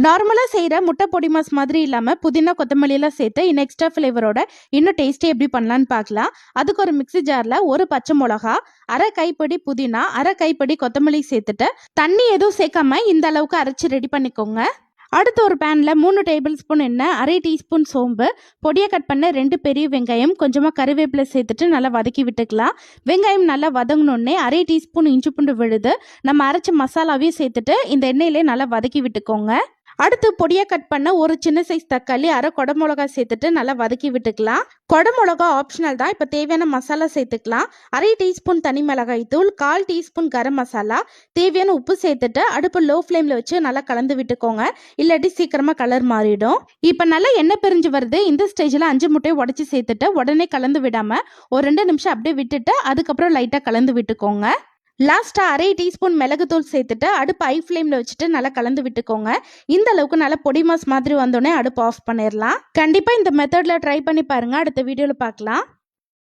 நார்மலாக செய்கிற முட்டை பொடி மாஸ் மாதிரி இல்லாமல் புதினா கொத்தமல்லியெல்லாம் சேர்த்து இன்னும் எக்ஸ்ட்ரா ஃப்ளேவரோட இன்னும் டேஸ்ட்டி எப்படி பண்ணலான்னு பார்க்கலாம். அதுக்கு ஒரு மிக்ஸி ஜாரில் ஒரு பச்சை மிளகா, அரை கைப்படி புதினா, அரை கைப்படி கொத்தமல்லி சேர்த்துட்டு தண்ணி எதுவும் சேர்க்காம இந்த அளவுக்கு அரைச்சி ரெடி பண்ணிக்கோங்க. அடுத்து ஒரு பேனில் 3 டேபிள் ஸ்பூன் எண்ணெய், அரை டீஸ்பூன் சோம்பு, பொடியை கட் பண்ண 2 பெரிய வெங்காயம், கொஞ்சமாக கருவேப்பிலை சேர்த்துட்டு நல்லா வதக்கி விட்டுக்கலாம். வெங்காயம் நல்லா வதங்கினோடனே அரை டீஸ்பூன் இஞ்சி பூண்டு விழுது நம்ம அரைச்ச மசாலாவையும் சேர்த்துட்டு இந்த எண்ணெயிலே நல்லா வதக்கி விட்டுக்கோங்க. அடுத்து பொடியை கட் பண்ண ஒரு சின்ன சைஸ் தக்காளி, அரை குடமிளகா சேர்த்துட்டு நல்லா வதக்கி விட்டுக்கலாம். குடமிளகா ஆப்ஷனல் தான். இப்போ தேவையான மசாலா சேர்த்துக்கலாம். அரை டீஸ்பூன் தனி மிளகாய் தூள், 1/4 டீஸ்பூன் கரம் மசாலா, தேவையான உப்பு சேர்த்துட்டு அடுப்பு லோ ஃப்ளேமில் வச்சு நல்லா கலந்து விட்டுக்கோங்க. இல்லாட்டி சீக்கிரமாக கலர் மாறிடும். இப்போ நல்லா எண்ணெய் பிரிஞ்சு வருது. இந்த ஸ்டேஜில் 5 முட்டையை உடச்சி சேர்த்துட்டு உடனே கலந்து விடாமல் ஒரு 2 நிமிஷம் அப்படியே விட்டுட்டு அதுக்கப்புறம் லைட்டாக கலந்து விட்டுக்கோங்க. லாஸ்ட்டாக அரை டீஸ்பூன் மிளகுத்தூள் சேர்த்துட்டு அடுப்பு ஹை ஃப்ளேமில் வச்சுட்டு நல்லா கலந்து விட்டுக்கோங்க. இந்த அளவுக்கு நல்லா பொடி மாஸ் மாதிரி வந்தோடனே அடுப்பு ஆஃப் பண்ணிடலாம். கண்டிப்பாக இந்த மெத்தடில் ட்ரை பண்ணி பாருங்கள். அடுத்த வீடியோவில் பார்க்கலாம்.